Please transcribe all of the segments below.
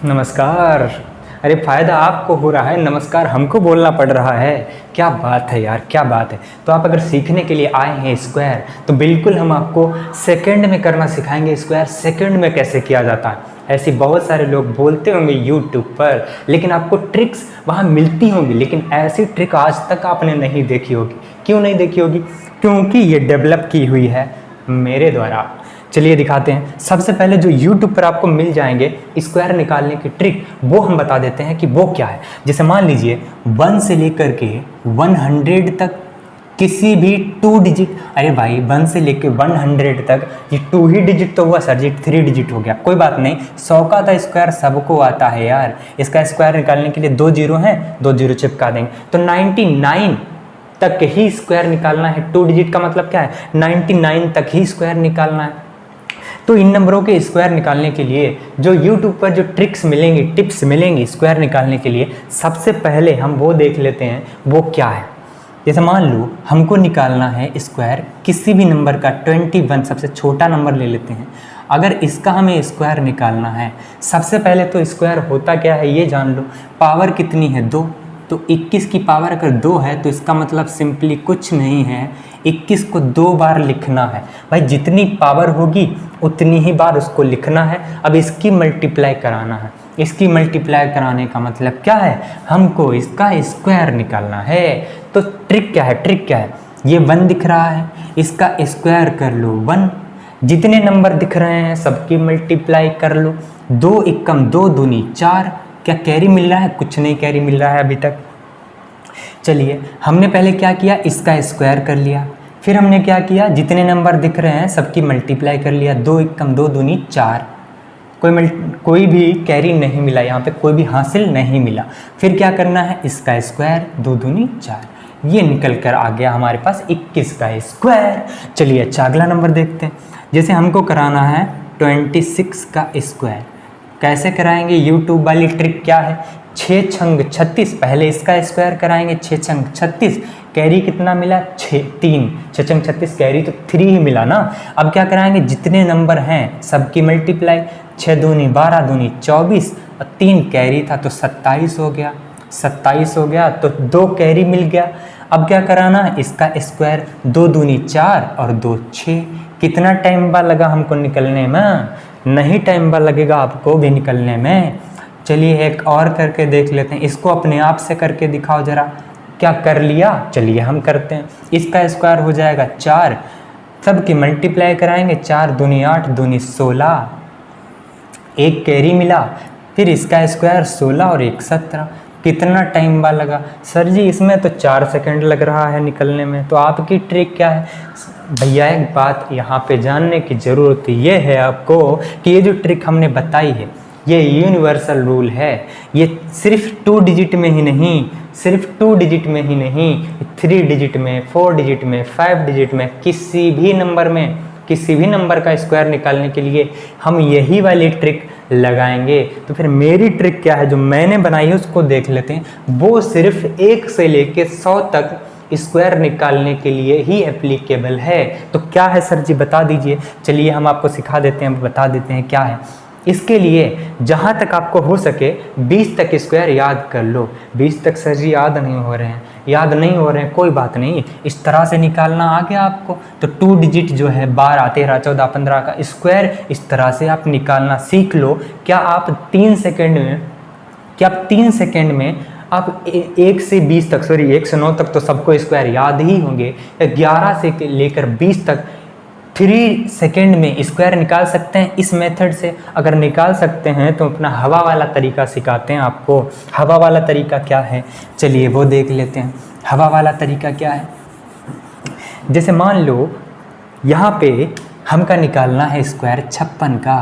नमस्कार। अरे फ़ायदा आपको हो रहा है, नमस्कार हमको बोलना पड़ रहा है। क्या बात है यार, क्या बात है। तो आप अगर सीखने के लिए आए हैं स्क्वायर, तो बिल्कुल हम आपको सेकंड में करना सिखाएंगे। स्क्वायर सेकंड में कैसे किया जाता है, ऐसे बहुत सारे लोग बोलते होंगे यूट्यूब पर, लेकिन आपको ट्रिक्स वहाँ मिलती होंगी, लेकिन ऐसी ट्रिक आज तक आपने नहीं देखी होगी। क्यों नहीं देखी होगी? क्योंकि ये डेवलप की हुई है मेरे द्वारा। चलिए दिखाते हैं। सबसे पहले जो YouTube पर आपको मिल जाएंगे स्क्वायर निकालने की ट्रिक, वो हम बता देते हैं कि वो क्या है। जैसे मान लीजिए 1 से लेकर के 100 तक किसी भी 2 डिजिट, अरे भाई 1 से लेकर 100 तक ये 2 ही डिजिट तो हुआ सर जी, 3 डिजिट हो गया। कोई बात नहीं, 100 का तो स्क्वायर सबको आता है यार। इसका स्क्वायर निकालने के लिए 2 जीरो हैं, 2 जीरो चिपका देंगे तो 99 तक ही स्क्वायर निकालना है। 2 डिजिट का मतलब क्या है, 99 तक ही स्क्वायर निकालना है। तो इन नंबरों के स्क्वायर निकालने के लिए जो YouTube पर जो ट्रिक्स मिलेंगी, टिप्स मिलेंगी स्क्वायर निकालने के लिए, सबसे पहले हम वो देख लेते हैं वो क्या है। जैसे मान लो हमको निकालना है स्क्वायर किसी भी नंबर का, 21 सबसे छोटा नंबर ले लेते हैं। अगर इसका हमें स्क्वायर निकालना है, सबसे पहले तो स्क्वायर होता क्या है ये जान लो। पावर कितनी है, 2, तो 21 की पावर अगर 2 है तो इसका मतलब सिंपली कुछ नहीं है, 21 को 2 बार लिखना है। भाई जितनी पावर होगी उतनी ही बार उसको लिखना है। अब इसकी मल्टीप्लाई कराना है। इसकी मल्टीप्लाई कराने का मतलब क्या है, हमको इसका स्क्वायर निकालना है। तो ट्रिक क्या है, ट्रिक क्या है, ये 1 दिख रहा है, इसका स्क्वायर कर लो 1। जितने नंबर दिख रहे हैं सबकी मल्टीप्लाई कर लो। 2 एकम 2 दूनी 4। क्या कैरी मिल रहा है? कुछ नहीं कैरी मिल रहा है अभी तक। चलिए हमने पहले क्या किया, इसका स्क्वायर कर लिया। फिर हमने क्या किया, जितने नंबर दिख रहे हैं सबकी मल्टीप्लाई कर लिया। 2 एकम 2 दूनी 4। कोई भी कैरी नहीं मिला यहाँ पे, कोई भी हासिल नहीं मिला। फिर क्या करना है, इसका स्क्वायर 2 दूनी 4, ये निकल कर आ गया हमारे पास 21 का स्क्वायर। चलिए अच्छा अगला नंबर देखते हैं। जैसे हमको कराना है 26 का स्क्वायर। कैसे कराएंगे, यूट्यूब वाली ट्रिक क्या है, 6 छंग 36। पहले इसका स्क्वायर कराएंगे, 6 छंग 36। कैरी कितना मिला, 3। 6 छंग 36 कैरी तो 3 ही मिला ना। अब क्या कराएंगे, जितने नंबर हैं सबकी मल्टीप्लाई। 6 दूनी 12 दूनी 24 और 3 कैरी था तो 27 हो गया। 27 हो गया तो 2 कैरी मिल गया। अब क्या कराना है, इसका स्क्वायर 2 दूनी 4 और 2 6। कितना टाइम बाद लगा हमको निकलने में, नहीं टाइम बाद लगेगा आपको भी निकलने में। चलिए एक और करके देख लेते हैं, इसको अपने आप से करके दिखाओ जरा। क्या कर लिया, चलिए हम करते हैं। इसका स्क्वायर हो जाएगा 4, सबकी मल्टीप्लाई कराएंगे। 4 दूनी 8 दूनी 16, 1 कैरी मिला। फिर इसका स्क्वायर 16 और 1 17। कितना टाइम बाद लगा सर जी, इसमें तो 4 सेकंड लग रहा है निकलने में। तो आपकी ट्रिक क्या है भैया, एक बात यहाँ पे जानने की ज़रूरत ये है आपको कि ये जो ट्रिक हमने बताई है ये यूनिवर्सल रूल है। ये सिर्फ 2 डिजिट में ही नहीं, सिर्फ 2 डिजिट में ही नहीं, 3 डिजिट में, 4 डिजिट में, 5 डिजिट में, किसी भी नंबर में, किसी भी नंबर का स्क्वायर निकालने के लिए हम यही वाली ट्रिक लगाएंगे। तो फिर मेरी ट्रिक क्या है जो मैंने बनाई है उसको देख लेते हैं। वो सिर्फ 1 से लेके 100 तक स्क्वायर निकालने के लिए ही एप्लीकेबल है। तो क्या है सर जी बता दीजिए। चलिए हम आपको सिखा देते हैं, बता देते हैं क्या है। इसके लिए जहाँ तक आपको हो सके 20 तक स्क्वायर याद कर लो। 20 तक सर जी याद नहीं हो रहे हैं, याद नहीं हो रहे हैं, कोई बात नहीं, इस तरह से निकालना आ गया आपको। तो 2 डिजिट जो है 12 13 14 15 का स्क्वायर इस तरह से आप निकालना सीख लो। क्या आप 3 सेकेंड में, क्या आप 3 सेकेंड में आप 1 से 20 तक, सॉरी 1 से 9 तक तो सबको स्क्वायर याद ही होंगे, 11 से लेकर 20 तक 3 सेकेंड में स्क्वायर निकाल सकते हैं इस मेथड से। अगर निकाल सकते हैं तो अपना हवा वाला तरीका सिखाते हैं आपको। हवा वाला तरीका क्या है, चलिए वो देख लेते हैं। हवा वाला तरीका क्या है, जैसे मान लो यहाँ पे हमका निकालना है स्क्वायर 56 का।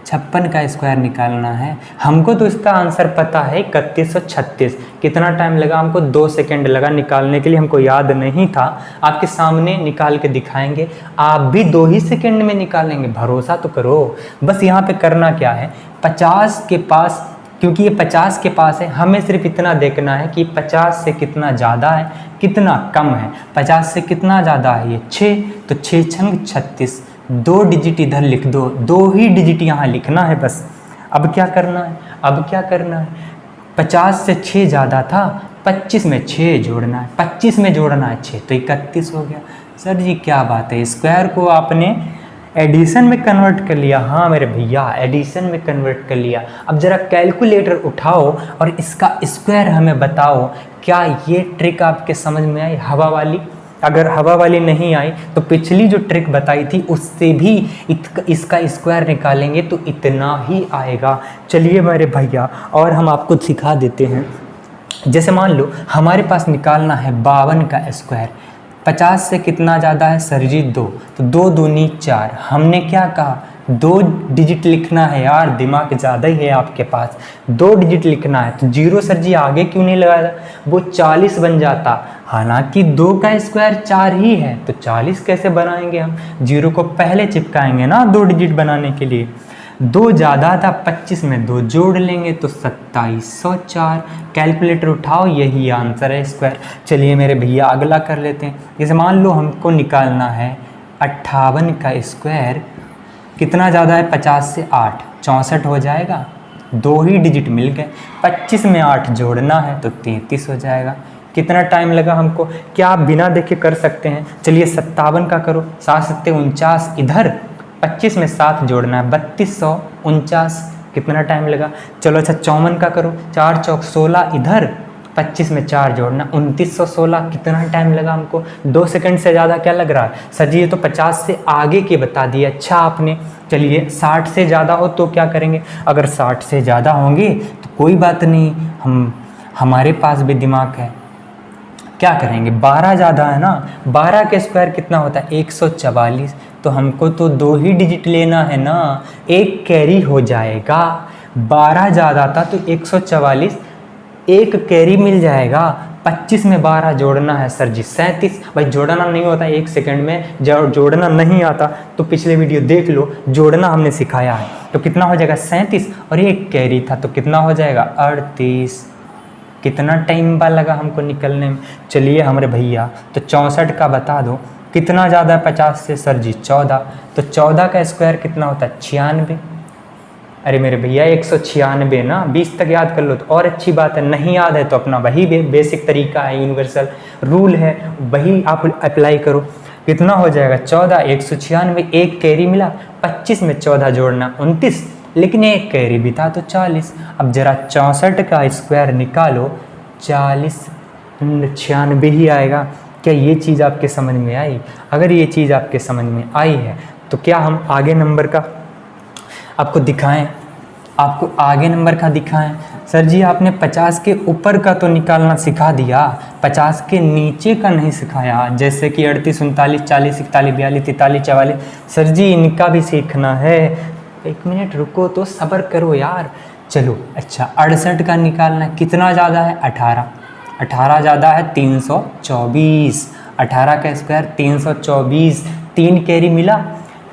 56 का स्क्वायर निकालना है हमको, तो इसका आंसर पता है 3136। कितना टाइम लगा हमको, 2 सेकेंड लगा निकालने के लिए, हमको याद नहीं था। आपके सामने निकाल के दिखाएंगे, आप भी 2 ही सेकेंड में निकालेंगे, भरोसा तो करो। बस यहाँ पे करना क्या है, 50 के पास, क्योंकि ये 50 के पास है, हमें सिर्फ इतना देखना है कि 50 से कितना ज़्यादा है कितना कम है। 50 से कितना ज़्यादा है, ये 6, तो 6 छंग 36। 2 डिजिट इधर लिख दो, 2 ही डिजिट यहाँ लिखना है बस। अब क्या करना है, अब क्या करना है, 50 से 6 ज़्यादा था, 25 में 6 जोड़ना है, 25 में जोड़ना है 6 तो 31 हो गया। सर जी क्या बात है, स्क्वायर को आपने एडिशन में कन्वर्ट कर लिया। हाँ मेरे भैया, एडिशन में कन्वर्ट कर लिया। अब ज़रा कैलकुलेटर उठाओ और इसका स्क्वायर हमें बताओ। क्या ये ट्रिक आपके समझ में आई हवा वाली? अगर हवा वाली नहीं आई तो पिछली जो ट्रिक बताई थी उससे भी इसका स्क्वायर निकालेंगे तो इतना ही आएगा। चलिए मेरे भैया और हम आपको सिखा देते हैं। जैसे मान लो हमारे पास निकालना है 52 का स्क्वायर। 50 से कितना ज़्यादा है सर जी? 2, तो 2 दूनी 4। हमने क्या कहा, 2 डिजिट लिखना है यार, दिमाग ज़्यादा ही है आपके पास। 2 डिजिट लिखना है तो 0 सर जी आगे क्यों नहीं लगाया, वो 40 बन जाता। हालांकि 2 का स्क्वायर 4 ही है तो 40 कैसे बनाएंगे हम? 0 को पहले चिपकाएंगे ना 2 डिजिट बनाने के लिए। 2 ज़्यादा था, 25 में 2 जोड़ लेंगे तो 2704। कैलकुलेटर उठाओ, यही आंसर है स्क्वायर। चलिए मेरे भैया अगला कर लेते हैं। जैसे मान लो हमको निकालना है 58 का स्क्वायर। कितना ज़्यादा है 50 से 8, 64 हो जाएगा। 2 ही डिजिट मिल गए, 25 में 8 जोड़ना है तो 33 हो जाएगा। कितना टाइम लगा हमको? क्या आप बिना देखे कर सकते हैं? चलिए 57 का करो, 7 सत्ते 49 इधर, 25 में 7 जोड़ना है 3249। कितना टाइम लगा? चलो अच्छा 54 का करो, 4 चौक 16 इधर, 25 में 4 जोड़ना 2916। कितना टाइम लगा हमको? 2 सेकंड से ज़्यादा क्या लग रहा है सर जी? ये तो 50 से आगे के बता दिए। अच्छा आपने। चलिए 60 से ज़्यादा हो तो क्या करेंगे? अगर 60 से ज़्यादा होंगे तो कोई बात नहीं, हमारे पास भी दिमाग है। क्या करेंगे? 12 ज़्यादा है ना, 12 के स्क्वायर कितना होता है? 144। तो हमको तो 2 ही डिजिट लेना है ना, एक कैरी हो जाएगा। 12 ज़्यादा था तो 144, एक कैरी मिल जाएगा। 25 में 12 जोड़ना है सर जी 37। भाई जोड़ना नहीं होता 1 सेकंड में, जब जोड़ना नहीं आता तो पिछले वीडियो देख लो, जोड़ना हमने सिखाया है। तो कितना हो जाएगा 37 और एक कैरी था तो कितना हो जाएगा 38। कितना टाइम बा लगा हमको निकलने में? चलिए हमारे भैया तो 64 का बता दो। कितना ज़्यादा है 50 से सर जी? 14। तो 14 का स्क्वायर कितना होता है? 96। अरे मेरे भैया 196 ना, 20 तक याद कर लो तो और अच्छी बात है। नहीं याद है तो अपना वही बेसिक तरीका है, यूनिवर्सल रूल है, वही आप अप्लाई करो। कितना हो जाएगा? 14, 196, एक कैरी मिला, 25 में 14 जोड़ना 29, लेकिन एक कैरी भी था तो 40। अब जरा 64 का स्क्वायर निकालो, 40 96 ही आएगा। क्या ये चीज़ आपके समझ में आई? अगर ये चीज़ आपके समझ में आई है तो क्या हम आगे नंबर का आपको दिखाएं? आपको आगे नंबर का दिखाएं? सर जी आपने 50 के ऊपर का तो निकालना सिखा दिया, 50 के नीचे का नहीं सिखाया। जैसे कि 38, 39, 40, 41, 42, 43, 44। सर जी इनका भी सीखना है। 1 मिनट रुको तो सब्र करो यार। चलो अच्छा 68 का निकालना है। कितना ज़्यादा है? 18। 18 ज़्यादा है 324। 18 का स्क्वायर 324। 3 कैरी मिला,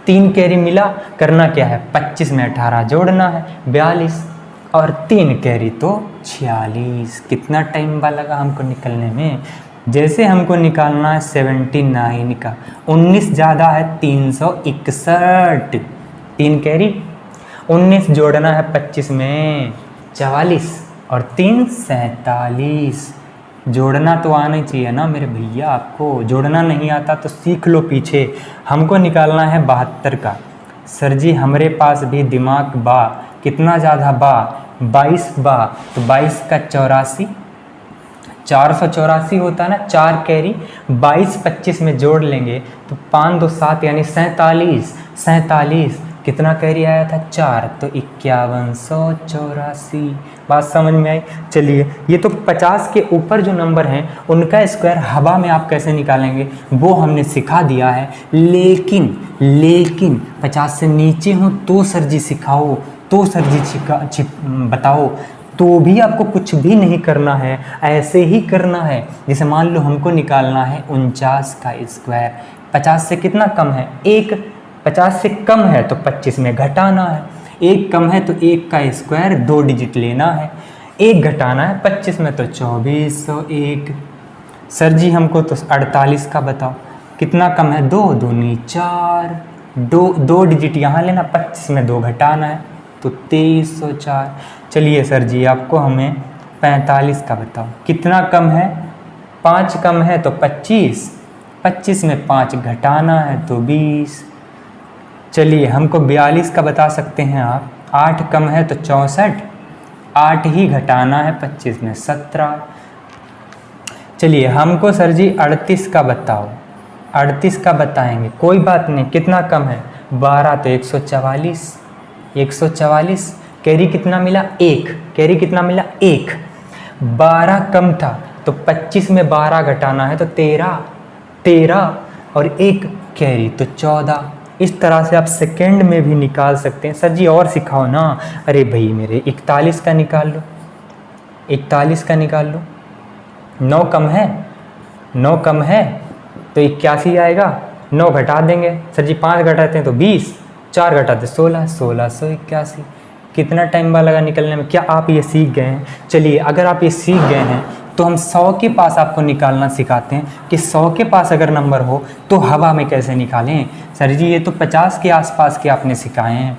3 कैरी मिला। करना क्या है? 25 में 18 जोड़ना है 42 और 3 कैरी तो 46। कितना टाइम लगा हमको निकलने में? जैसे हमको निकालना है 79 का, 19 ज़्यादा है 361। 3 कैरी, 19 जोड़ना है 25 में 44 और 3 47। जोड़ना तो आना ही चाहिए ना मेरे भैया आपको। जोड़ना नहीं आता तो सीख लो पीछे। हमको निकालना है 72 का। सर जी हमारे पास भी दिमाग बा। कितना ज़्यादा बा? 22 बा। तो 22 का 84, 484 होता है ना, 4 कैरी। 22 25 में जोड़ लेंगे तो 5 2 7 यानी 47। 47 कितना कैरी आया था? 4, तो 5184। बात समझ में आई? चलिए ये तो 50 के ऊपर जो नंबर हैं उनका स्क्वायर हवा में आप कैसे निकालेंगे वो हमने सिखा दिया है। लेकिन 50 से नीचे हो तो सर जी सिखाओ, तो सर जी बताओ। तो भी आपको कुछ भी नहीं करना है, ऐसे ही करना है। जैसे मान लो हमको निकालना है 49 का स्क्वायर। 50 से कितना कम है? 1। 50 से कम है तो 25 में घटाना है। 1 कम है तो 1 का स्क्वायर 2 डिजिट लेना है। 1 घटाना है 25 में तो 2401। सर जी हमको तो 48 का बताओ। कितना कम है? 2 दूनी 4। 2 डिजिट यहाँ लेना, 25 में 2 घटाना है। तो 2304। चलिए सर जी आपको हमें 45 का बताओ, कितना कम है? 5 कम है तो 25, 25 में 5 घटाना है तो 20। चलिए हमको 42 का बता सकते हैं आप। 8 कम है तो 64, 8 ही घटाना है 25 में 17। चलिए हमको सर जी 38 का बताओ, 38 का बताएंगे, कोई बात नहीं। कितना कम है? 12 तो 144, 144। कैरी कितना मिला? 1। कैरी कितना मिला? 1। 12 कम था तो 25 में 12 घटाना है तो 13, 13 और 1 कैरी तो 14। इस तरह से आप सेकंड में भी निकाल सकते हैं। सर जी और सिखाओ ना। अरे भाई मेरे 41 का निकाल लो, 41 का निकाल लो। 9 कम है, 9 कम है तो 81 आएगा। 9 घटा देंगे सर जी, 5 घटाते हैं तो 20, 4 घटाते 16, 1681। कितना टाइम लगा निकलने में? क्या आप ये सीख गए हैं? चलिए अगर आप ये सीख गए हैं तो हम 100 के पास आपको निकालना सिखाते हैं कि 100 के पास अगर नंबर हो तो हवा में कैसे निकालें। सर जी ये तो 50 के आसपास के आपने सिखाए हैं,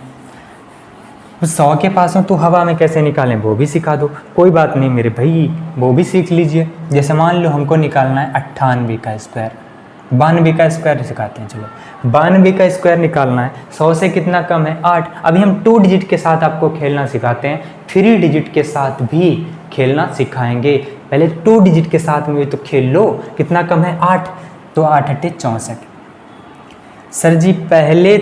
100 के पास हो तो हवा में कैसे निकालें वो भी सिखा दो। कोई बात नहीं मेरे भाई, वो भी सीख लीजिए। जैसे मान लो हमको निकालना है 98 का स्क्वायर, 92 का स्क्वायर सिखाते हैं। चलो 92 का स्क्वायर निकालना है, 100 से कितना कम है? 8। अभी हम 2 डिजिट के साथ आपको खेलना सिखाते हैं, 3 डिजिट के साथ भी खेलना सिखाएंगे। पहले 2 डिजिट के साथ में भी तो खेल लो। कितना कम है? 8। तो 8 अट्ठे 64। सर जी पहले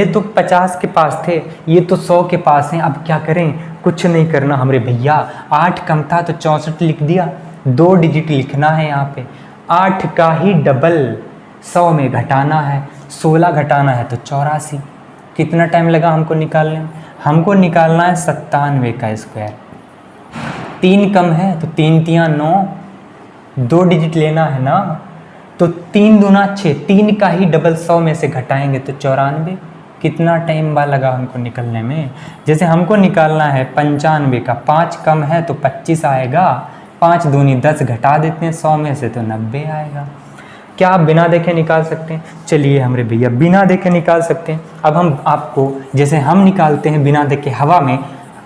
तो 50 के पास थे, ये तो 100 के पास हैं। अब क्या करें? कुछ नहीं करना हमारे भैया। 8 कम था तो 64 लिख दिया। 2 डिजिट लिखना है यहाँ पे। 8 का ही डबल 100 में घटाना है, 16 घटाना है तो 84। कितना टाइम लगा हमको निकालने में? हमको निकालना है 97 का स्क्वायर। 3 कम है तो 3 तियाँ 9, 2 डिजिट लेना है ना, तो 3 दूना 6, 3 का ही डबल 100 में से घटाएंगे तो 94। कितना टाइम लगा हमको निकलने में? जैसे हमको निकालना है 95 का, 5 कम है तो 25 आएगा, 5 दूनी 10 घटा देते हैं 100 में से तो 90 आएगा। क्या आप बिना देखे निकाल सकते हैं? चलिए हमारे भैया बिना देखे निकाल सकते हैं। अब हम आपको जैसे हम निकालते हैं बिना देखे हवा में,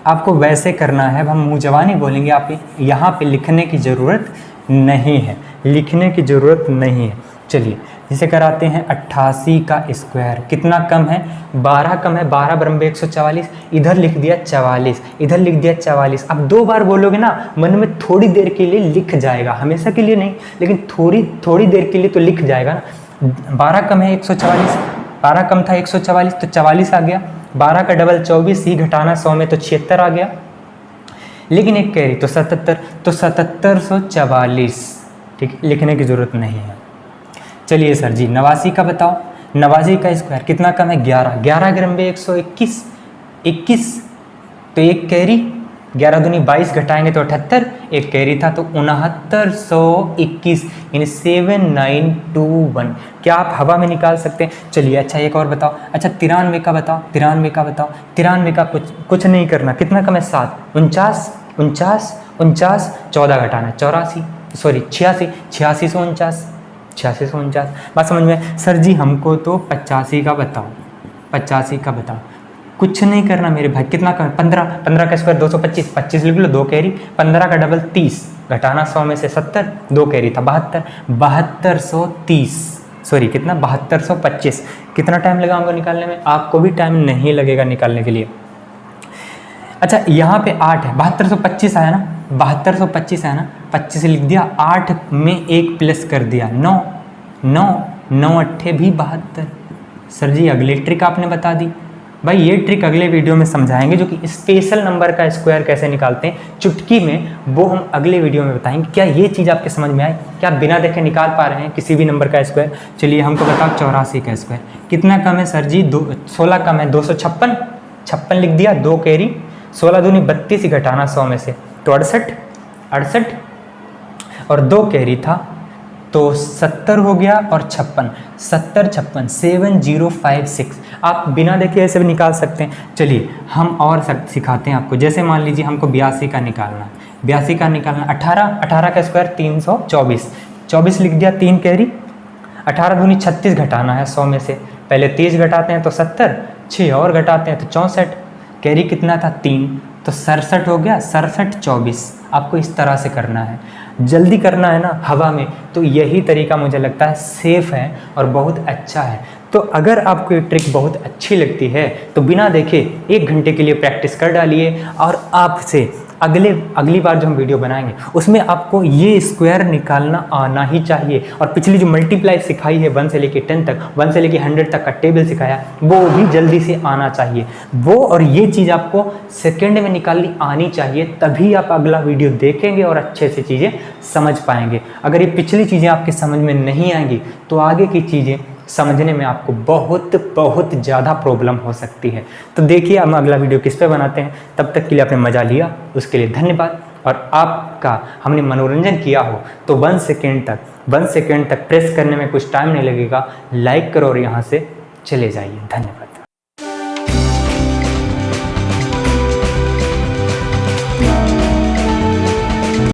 आपको वैसे करना है। अब हम मुँह जबानी बोलेंगे, आप यहाँ पे लिखने की ज़रूरत नहीं है, लिखने की ज़रूरत नहीं है। चलिए जिसे कराते हैं 88 का स्क्वायर। कितना कम है? 12 कम है, 12 बराबर 144। इधर लिख दिया 44, इधर लिख दिया 44। अब 2 बार बोलोगे ना, मन में थोड़ी देर के लिए लिख जाएगा, हमेशा के लिए नहीं, लेकिन थोड़ी देर के लिए तो लिख जाएगा ना। 12 कम है 144, 12 कम था 144 तो 44 आ गया। 12 का डबल 24 ही घटाना 100 में तो 76 आ गया। लेकिन एक कैरी तो 77, तो 7744। ठीक, लिखने की ज़रूरत नहीं है। चलिए सर जी 89 का बताओ। 89 का स्क्वायर कितना कम है? 11, 11 ग्राम में 121, 21 तो एक कैरी, 11 दूनी 22 घटाएंगे तो 78, एक कैरी था तो 6921 यानी 7921। क्या आप हवा में निकाल सकते हैं? चलिए अच्छा एक और बताओ। अच्छा 93 का बताओ, 93 का बताओ। 93 का कुछ नहीं करना। कितना कम है? 7, 49, 49, 49, 14 घटाना 84, सॉरी 86, 86 से 49, 86 से 49। बात समझ में? सर जी हमको तो 85 का बताओ, 85 का बताओ। कुछ नहीं करना मेरे भाई। कितना कम? 15, 15 का स्क्वायर 225, 25 लिख लो, 2 कैरी। 15 का डबल 30 घटाना 100 में से 70, 2 कैरी था 72, 7230, सॉरी कितना? 7225। कितना टाइम लगा हमको निकालने में? आपको भी टाइम नहीं लगेगा निकालने के लिए। अच्छा यहाँ पे 8 है, 7225 आया ना, 7225 आया ना, 25 लिख दिया, 8 में 1 प्लस कर दिया 9, 9, 9 अट्ठे भी 72। सर जी अगली ट्रिक आपने बता दी। भाई ये ट्रिक अगले वीडियो में समझाएंगे, जो कि स्पेशल नंबर का स्क्वायर कैसे निकालते हैं चुटकी में, वो हम अगले वीडियो में बताएंगे। क्या ये चीज़ आपके समझ में आई? क्या आप बिना देखे निकाल पा रहे हैं किसी भी नंबर का स्क्वायर? चलिए हमको बताओ 84 का स्क्वायर कितना कम है? सर जी 16 कम है, 256, 56 लिख दिया, 2 कैरी, 16 दूनी 32 ही घटाना 100 में से तो 68, 68 और 2 कैरी था तो 70 हो गया और 56, 70 56, 7056। आप बिना देखे ऐसे भी निकाल सकते हैं। चलिए हम और सिखाते हैं आपको। जैसे मान लीजिए हमको 82 का निकालना है, 82 का निकालना 18, 18 का स्क्वायर 324, 24 लिख दिया, 3 कैरी, 18 दूनी 36 घटाना है 100 में से। पहले 30 घटाते हैं तो 70, 6 और घटाते हैं तो 64, कैरी कितना था 3, तो 67 हो गया, 67 24। आपको इस तरह से करना है, जल्दी करना है ना हवा में। तो यही तरीका मुझे लगता है सेफ़ है और बहुत अच्छा है। तो अगर आपको ये ट्रिक बहुत अच्छी लगती है तो बिना देखे 1 घंटे के लिए प्रैक्टिस कर डालिए, और आपसे अगली बार जो हम वीडियो बनाएंगे उसमें आपको ये स्क्वायर निकालना आना ही चाहिए। और पिछली जो मल्टीप्लाई सिखाई है 1 से लेके 10 तक, 1 से लेके 100 तक का टेबल सिखाया, वो भी जल्दी से आना चाहिए वो। और ये चीज़ आपको सेकंड में निकालनी आनी चाहिए, तभी आप अगला वीडियो देखेंगे और अच्छे से चीज़ें समझ पाएंगे। अगर ये पिछली चीज़ें आपके समझ में नहीं आएंगी तो आगे की चीज़ें समझने में आपको बहुत ज़्यादा प्रॉब्लम हो सकती है। तो देखिए हम अगला वीडियो किस पे बनाते हैं। तब तक के लिए आपने मज़ा लिया, उसके लिए धन्यवाद। और आपका हमने मनोरंजन किया हो तो 1 सेकेंड तक प्रेस करने में कुछ टाइम नहीं लगेगा, लाइक करो और यहाँ से चले जाइए। धन्यवाद।